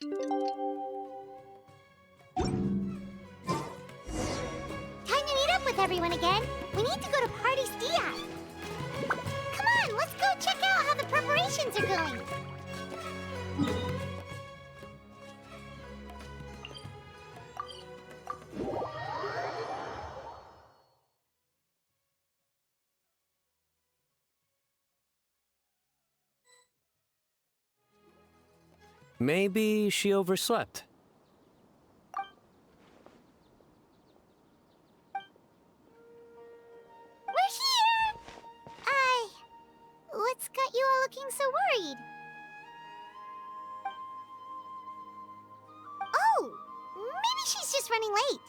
Time to meet up with everyone again. We need to go to Party Dia. Come on, let's go check out how the preparations are going. Maybe she overslept. We're here! What's got you all looking so worried? Oh, maybe she's just running late.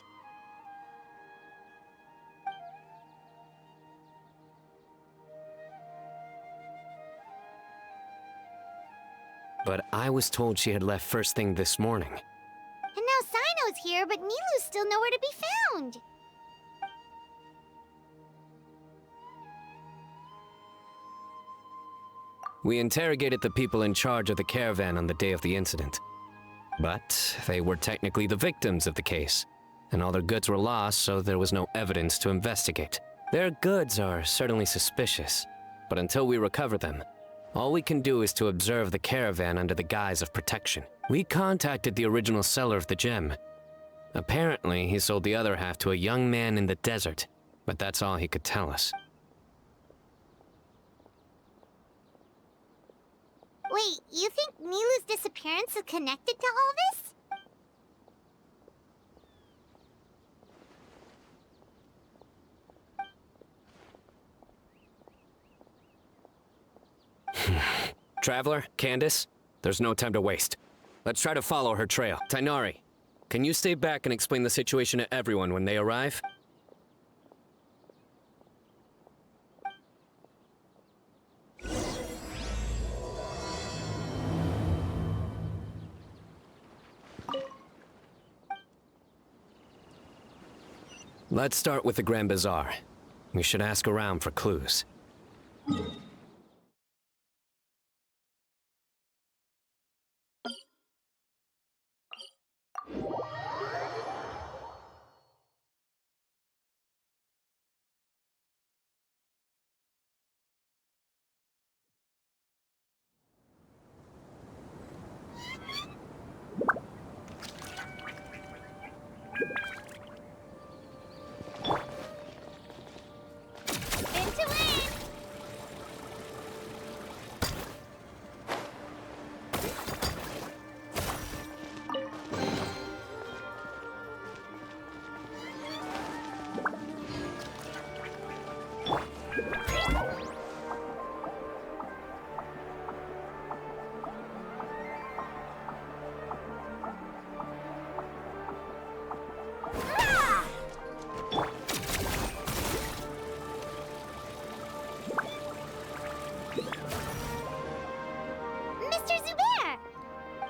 But I was told she had left first thing this morning. And now Sino's here, but Nilu's still nowhere to be found. We interrogated the people in charge of the caravan on the day of the incident. But they were technically the victims of the case, and all their goods were lost, so there was no evidence to investigate. Their goods are certainly suspicious, but until we recover them, all we can do is to observe the caravan under the guise of protection. We contacted the original seller of the gem. Apparently, he sold the other half to a young man in the desert, but that's all he could tell us. Wait, you think Nilu's disappearance is connected to all this? Traveler, Candice, there's no time to waste. Let's try to follow her trail. Tainari, can you stay back and explain the situation to everyone when they arrive? Let's start with the Grand Bazaar. We should ask around for clues.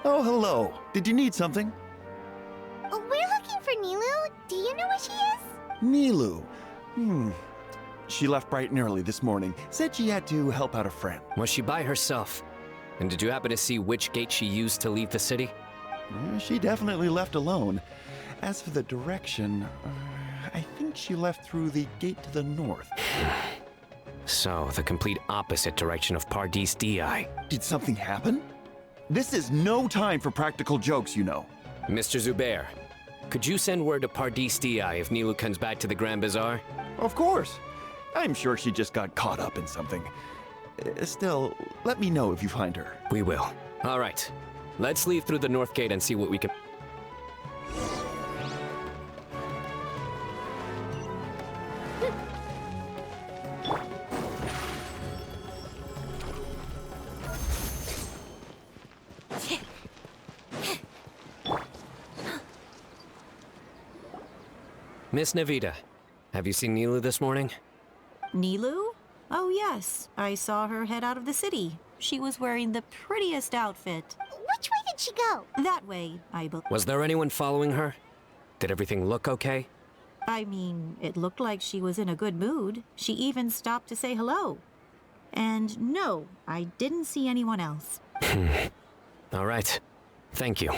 Oh, hello. Did you need something? We're looking for Nilu. Do you know where she is? Nilu. She left bright and early this morning. Said she had to help out a friend. Was she by herself? And did you happen to see which gate she used to leave the city? She definitely left alone. As for the direction, I think she left through the gate to the north. So, the complete opposite direction of Paradis Di. Did something happen? This is no time for practical jokes, you know. Mr. Zubair, could you send word to Paradis Di if Nilu comes back to the Grand Bazaar? Of course. I'm sure she just got caught up in something. Still, let me know if you find her. We will. All right. Let's leave through the north gate and see what we can... Miss Nahida, have you seen Nilu this morning? Nilu? Oh yes, I saw her head out of the city. She was wearing the prettiest outfit. Which way did she go? That way, I believe. Was there anyone following her? Did everything look okay? I mean, it looked like she was in a good mood. She even stopped to say hello. And no, I didn't see anyone else. All right. Thank you.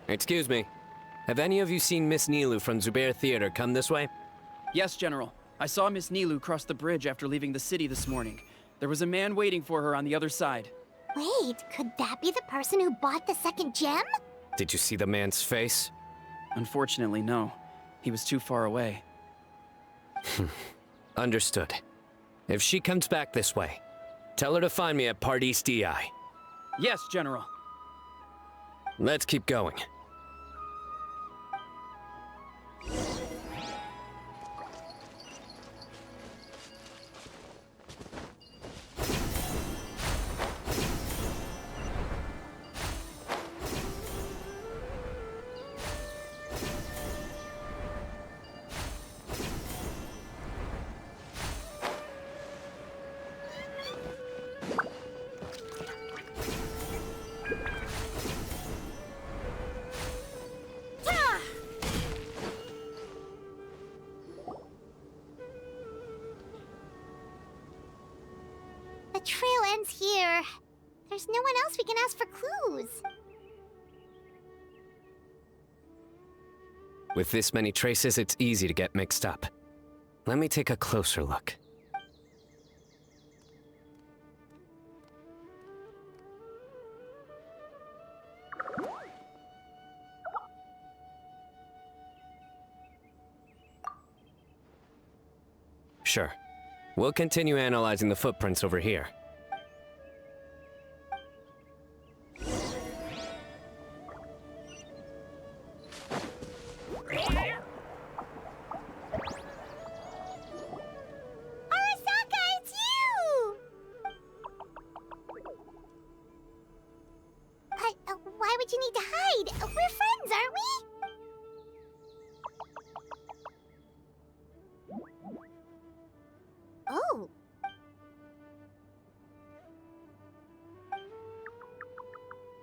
Excuse me. Have any of you seen Miss Nilu from Zubair Theater come this way? Yes, General. I saw Miss Nilu cross the bridge after leaving the city this morning. There was a man waiting for her on the other side. Wait, could that be the person who bought the second gem? Did you see the man's face? Unfortunately, no. He was too far away. Understood. If she comes back this way, tell her to find me at Paradise DI. Yes, General. Let's keep going. The trail ends here. There's no one else we can ask for clues. With this many traces, it's easy to get mixed up. Let me take a closer look. Sure. We'll continue analyzing the footprints over here. Arasaka, it's you! Why would you need to hide? We're friends, aren't we? Oh.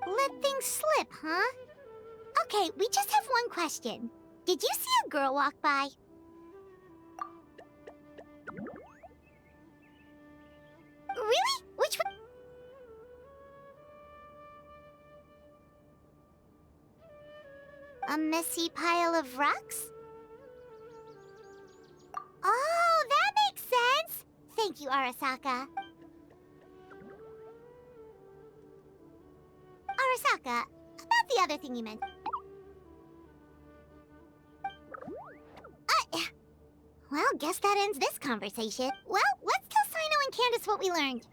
Let things slip, huh? Okay, we just have one question. Did you see a girl walk by? Really? Which one? A messy pile of rocks? Oh, that makes sense! Thank you, Arasaka. Arasaka, about the other thing you meant. Well, guess that ends this conversation. Well, let's tell Sino and Candace what we learned.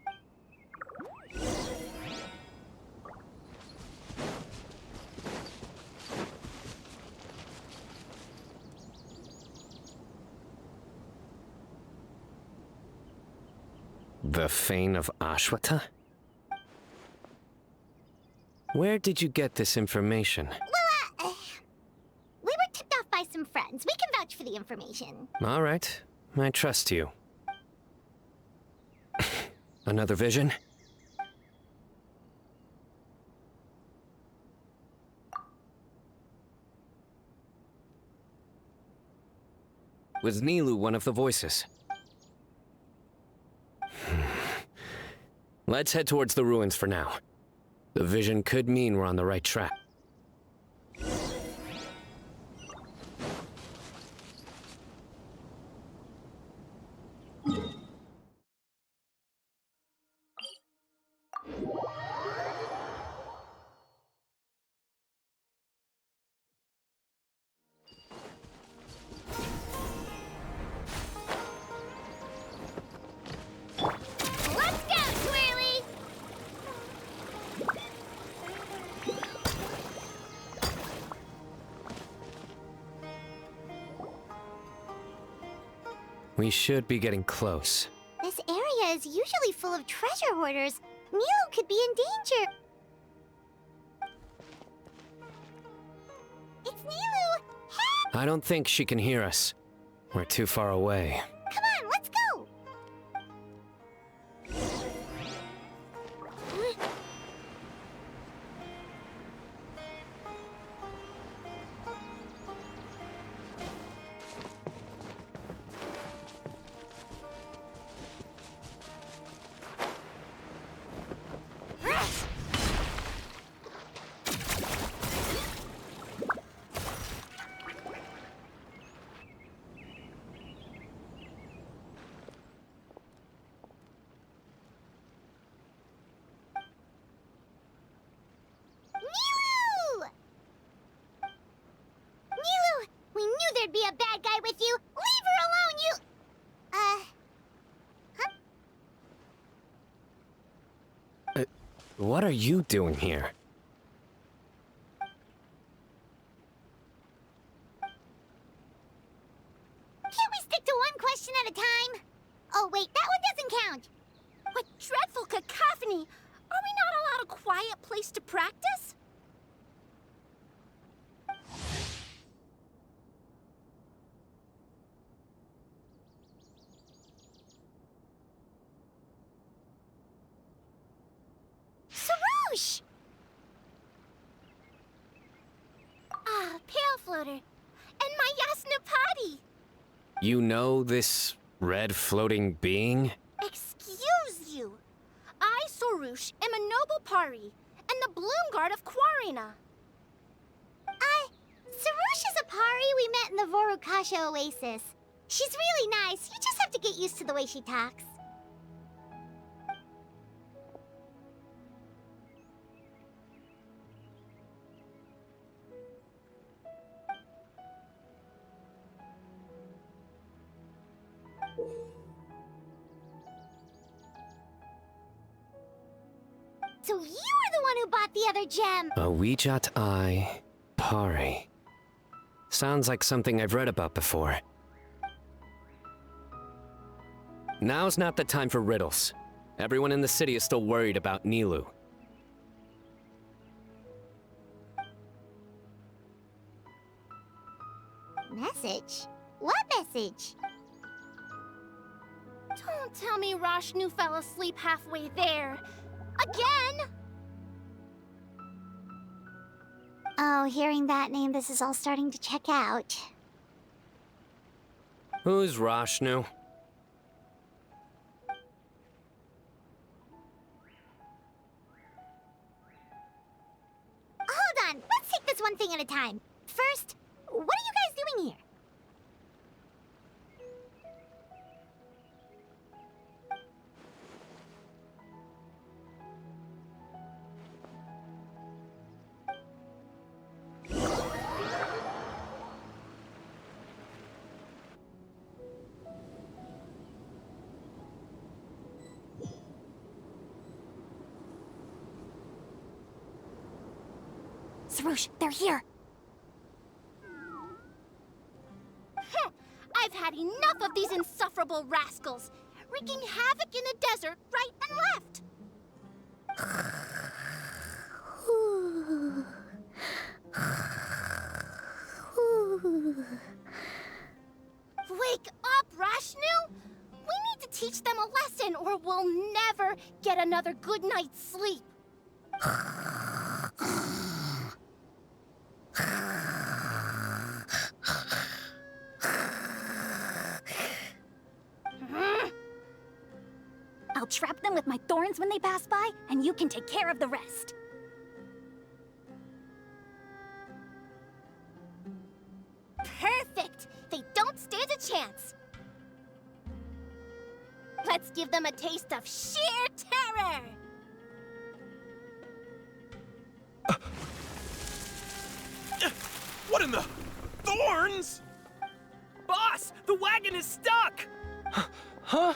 The Fane of Ashwata? Where did you get this information? Well, we were tipped off by some friends. We can vouch for the information. All right, I trust you. Another vision? Was Nilu one of the voices? Let's head towards the ruins for now. The vision could mean we're on the right track. Let's go, Twirly! We should be getting close. This area is usually full of treasure hoarders. Nilo could be in danger. It's Nilo! Help! I don't think she can hear us. We're too far away. Come on, let's go! What are you doing here? Can't we stick to one question at a time? Oh wait, that one doesn't count. What dreadful cacophony! Are we not allowed a quiet place to practice? Soruz! Ah, Pale Floater. And my Yasnapati! You know this red floating being? Excuse you. I, Soruz, am a noble pari, and the bloom guard of Quarina. Soruz is a pari we met in the Vorukasha Oasis. She's really nice. You just have to get used to the way she talks. So you were the one who bought the other gem! A Wijat Eye Pari. Sounds like something I've read about before. Now's not the time for riddles. Everyone in the city is still worried about Nilou. Message? What message? Don't tell me Rashnu fell asleep halfway there. Again! Oh, hearing that name, this is all starting to check out. Who's Rashnu? Hold on, let's take this one thing at a time. First, what are you guys doing here? Soruz, they're here. I've had enough of these insufferable rascals, wreaking havoc in the desert right and left. Wake up, Rashnu! We need to teach them a lesson or we'll never get another good night's sleep. I'll trap them with my thorns when they pass by, and you can take care of the rest. Perfect! They don't stand a chance. Let's give them a taste of sheer terror! What in the... Thorns? Boss, the wagon is stuck! Huh?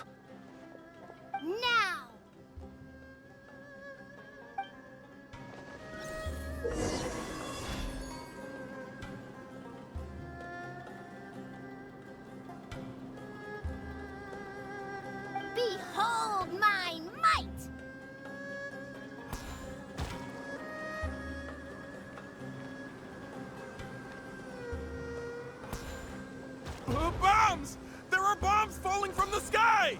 Now! Behold my might! Bombs! There are bombs falling from the sky!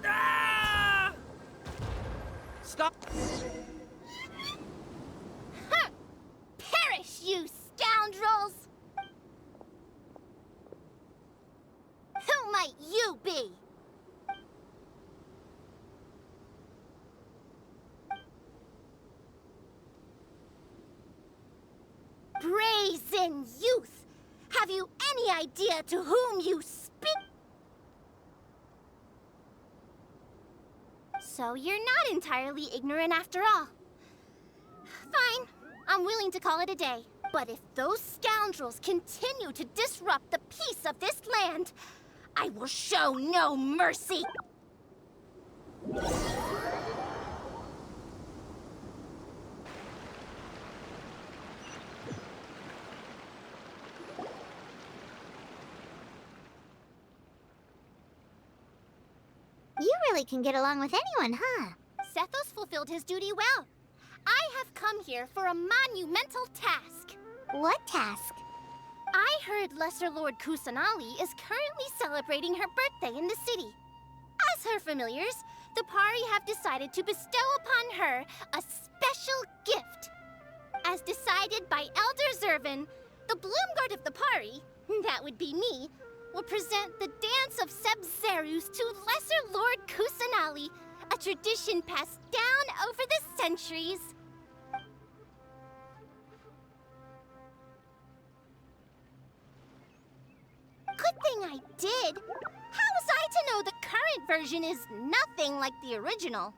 Ah! Stop! Huh. Perish, you scoundrels! Who might you be? Brazen youth! Have you any idea to whom you speak? So you're not entirely ignorant after all. Fine, I'm willing to call it a day. But if those scoundrels continue to disrupt the peace of this land, I will show no mercy. really can get along with anyone, huh? Sethos fulfilled his duty well. I have come here for a monumental task. What task? I heard Lesser Lord Kusanali is currently celebrating her birthday in the city. As her familiars, the Pari have decided to bestow upon her a special gift. As decided by Elder Zervin, the Bloomguard of the Pari, that would be me, will present the Dance of Sebzerus to Lesser Lord Kusanali, a tradition passed down over the centuries. Good thing I did. How was I to know the current version is nothing like the original?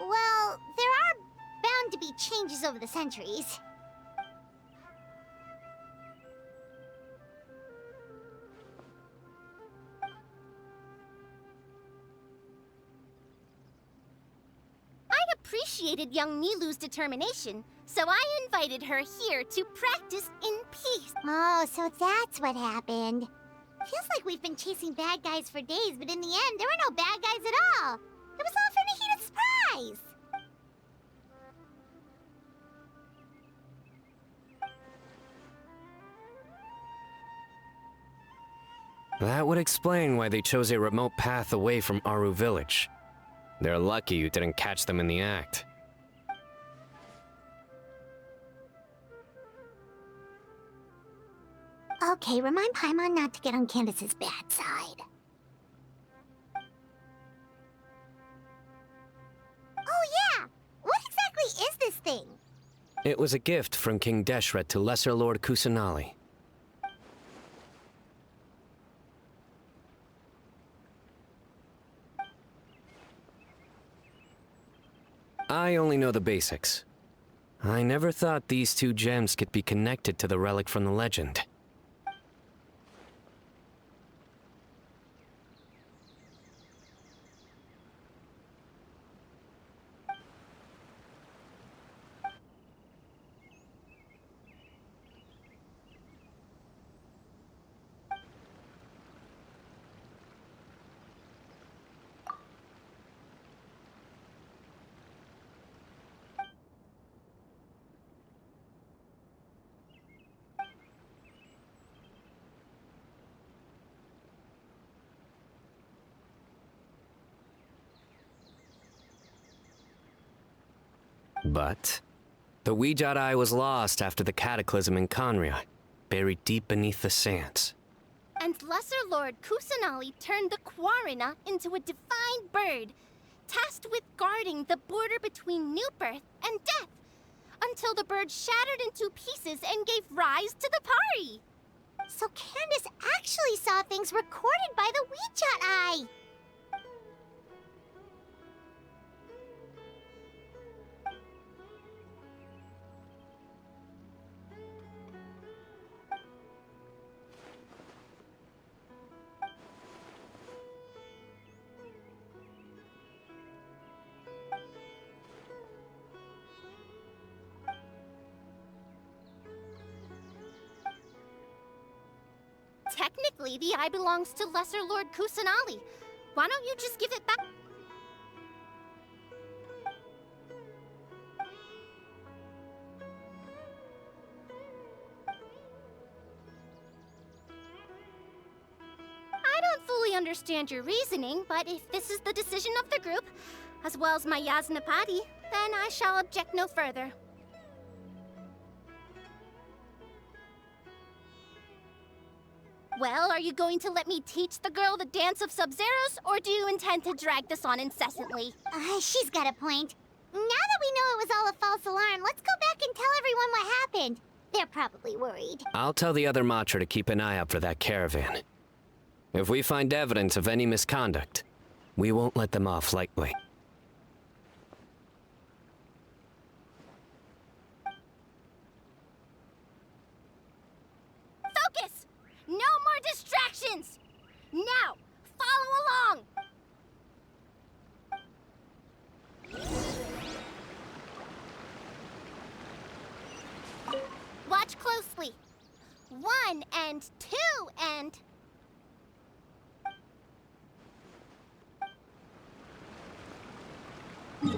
Well, there are bound to be changes over the centuries. I appreciated young Nilu's determination, so I invited her here to practice in peace. Oh, so that's what happened. Feels like we've been chasing bad guys for days, but in the end, there were no bad guys at all. It was all for Nahida's surprise. That would explain why they chose a remote path away from Aru village. They're lucky you didn't catch them in the act. Okay, remind Paimon not to get on Candace's bad side. Oh yeah! What exactly is this thing? It was a gift from King Deshret to Lesser Lord Kusanali. I only know the basics. I never thought these two gems could be connected to the relic from the legend. But the Weejat Eye was lost after the cataclysm in Conria, buried deep beneath the sands. And Lesser Lord Kusanali turned the Quarina into a divine bird, tasked with guarding the border between new birth and death, until the bird shattered into pieces and gave rise to the Pari. So Candace actually saw things recorded by the Weejat Eye! Technically, the eye belongs to Lesser Lord Kusanali. Why don't you just give it back? I don't fully understand your reasoning, but if this is the decision of the group, as well as my Yasnapati, then I shall object no further. Well, are you going to let me teach the girl the Dance of Sub-Zeros, or do you intend to drag this on incessantly? She's got a point. Now that we know it was all a false alarm, let's go back and tell everyone what happened. They're probably worried. I'll tell the other Matra to keep an eye out for that caravan. If we find evidence of any misconduct, we won't let them off lightly. Focus! No more distractions! Now, follow along! Watch closely. 1 and 2 and... Fit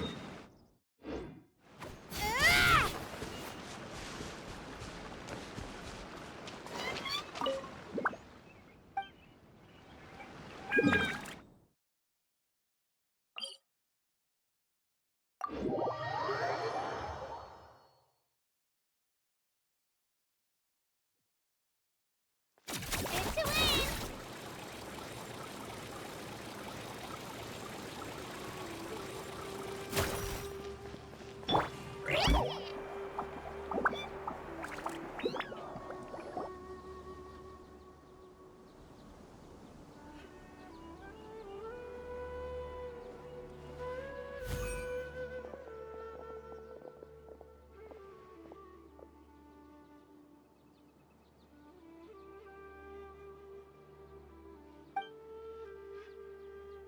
to win!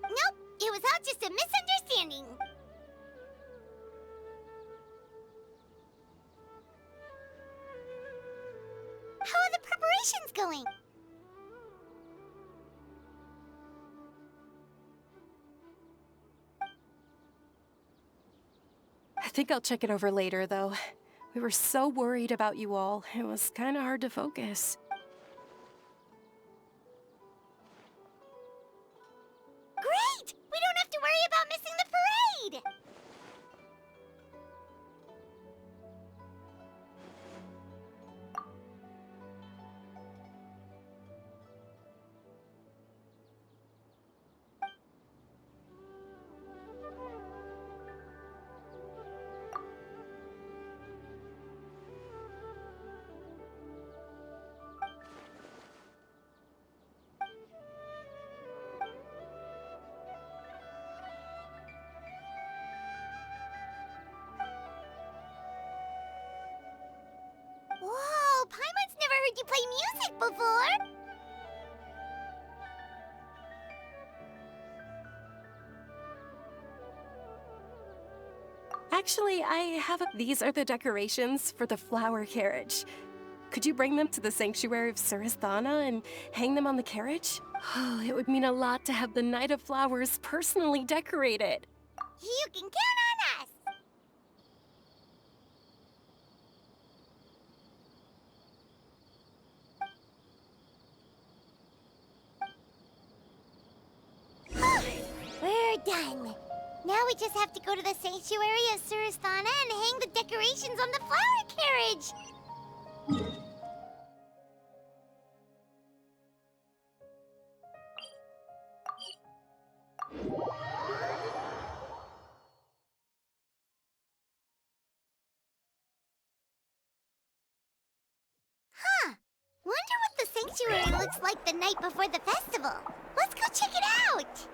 Nope, it was all just a misunderstanding. How are the preparations going? I think I'll check it over later, though. We were so worried about you all. It was kind of hard to focus. Great! We don't have to worry about missing the parade! Whoa, Paimon's never heard you play music before! Actually, these are the decorations for the flower carriage. Could you bring them to the sanctuary of Surasthana and hang them on the carriage? Oh, it would mean a lot to have the Knight of Flowers personally decorated. You can count on us! We're done. Now we just have to go to the sanctuary of Surasthana and hang the decorations on the flower carriage. Huh. Wonder what the sanctuary looks like the night before the festival. Let's go check it out.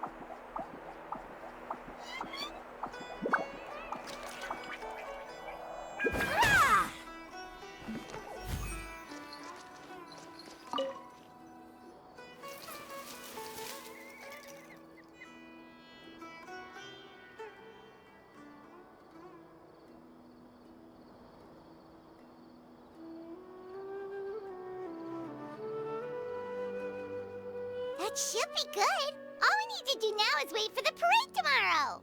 Ah! That should be good. All we need to do now is wait for the parade tomorrow.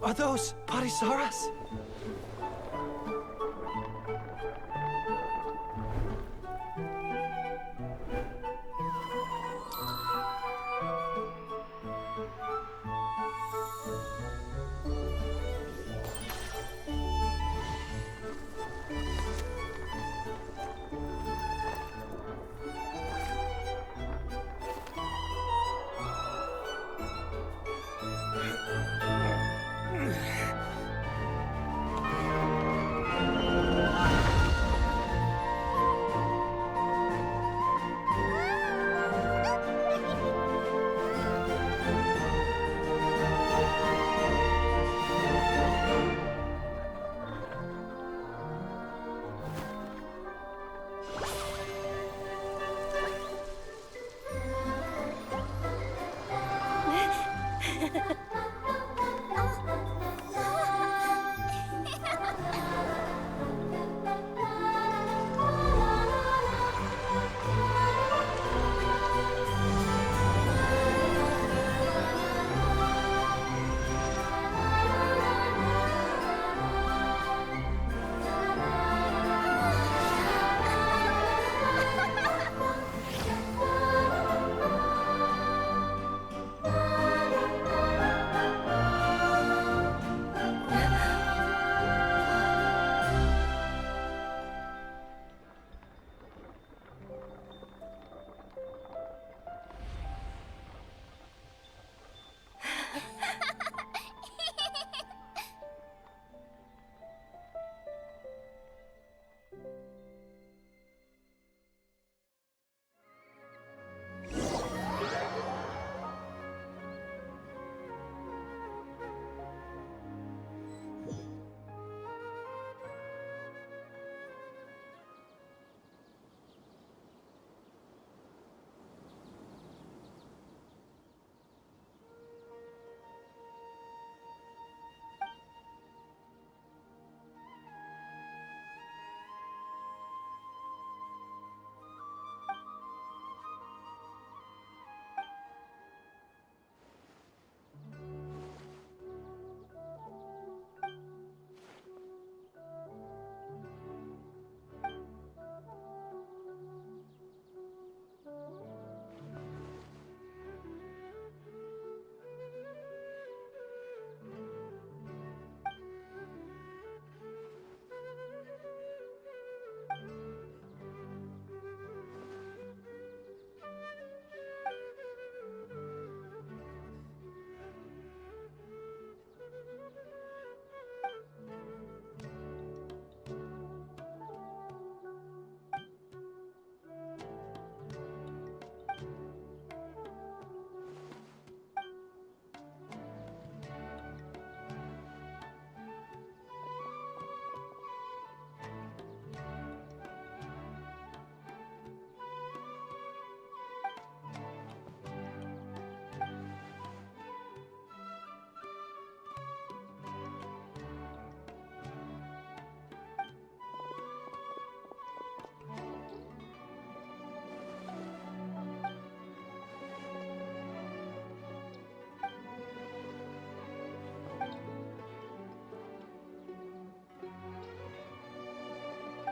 Are those Parisaras?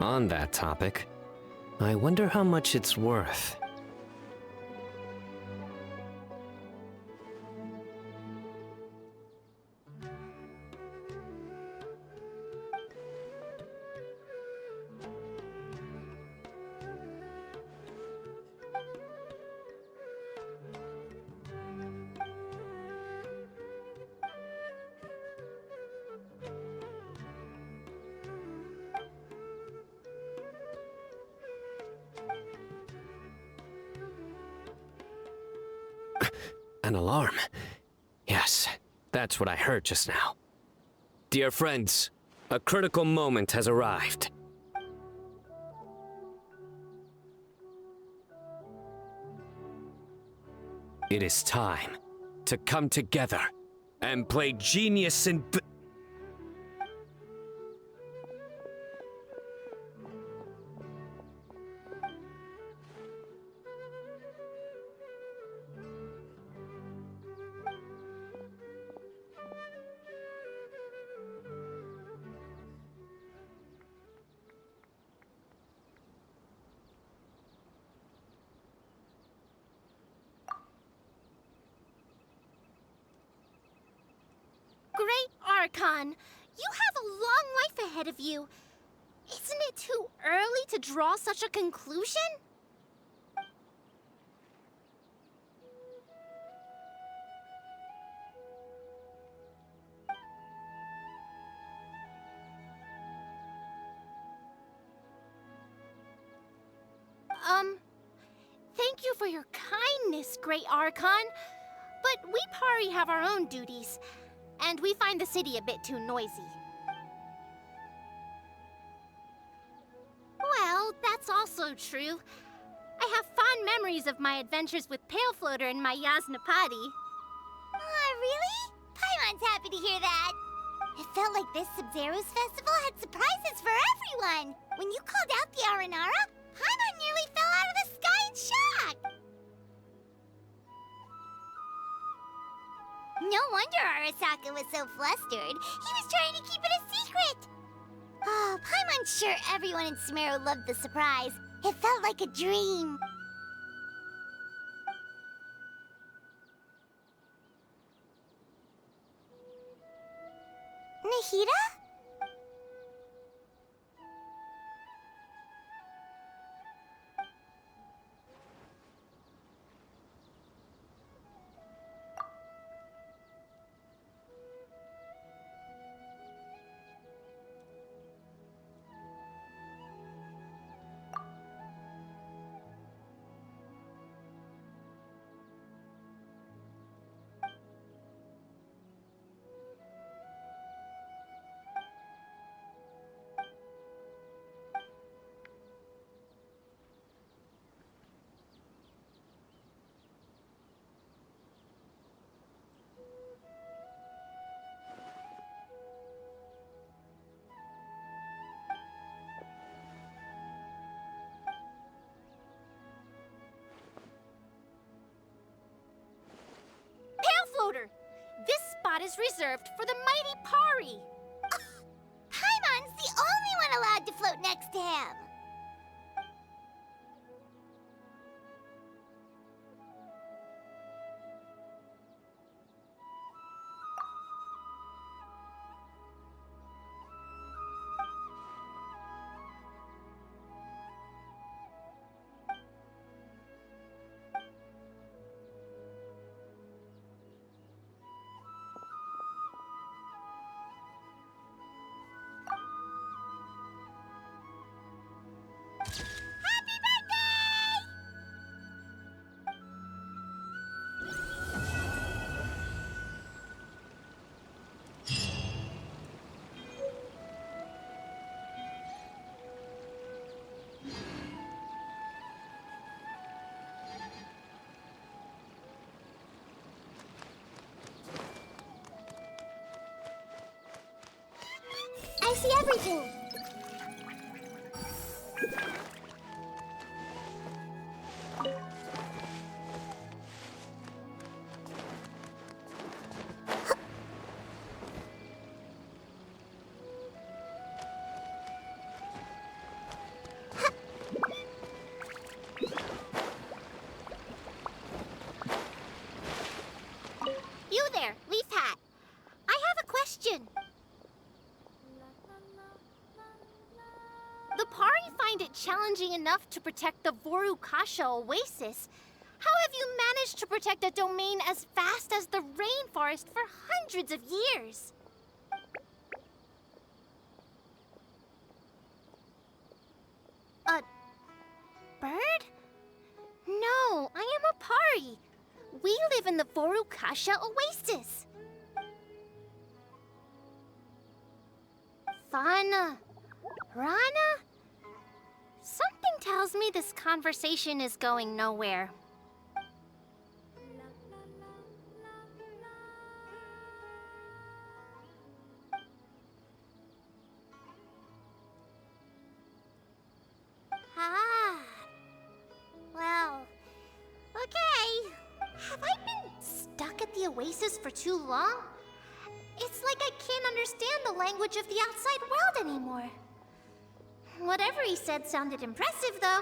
On that topic, I wonder how much it's worth. An alarm. Yes, that's what I heard just now. Dear friends, a critical moment has arrived. It is time to come together and play genius and... Archon! You have a long life ahead of you. Isn't it too early to draw such a conclusion? Thank you for your kindness, Great Archon. But we Pari have our own duties, and we find the city a bit too noisy. Well, that's also true. I have fond memories of my adventures with Pale Floater and my Yasnapati. Aw, really? Paimon's happy to hear that. It felt like this Sub-Zero's festival had surprises for everyone. When you called out the Aranara, Paimon nearly fell out of the sky in shock. No wonder Arasaka was so flustered. He was trying to keep it a secret. Oh, Paimon's sure everyone in Sumeru loved the surprise. It felt like a dream. Nahida? Floater, this spot is reserved for the mighty Pari. Paimon's the only one allowed to float next to him. I see everything. You there, Leaf Hat. I have a question. The Pari find it challenging enough to protect the Vorukasha Oasis. How have you managed to protect a domain as vast as the rainforest for hundreds of years? A bird? No, I am a Pari. We live in the Vorukasha Oasis. Fana. Rana? Something tells me this conversation is going nowhere. Ah. Well, okay. Have I been stuck at the Oasis for too long? It's like I can't understand the language of the outside world anymore. Whatever he said sounded impressive, though.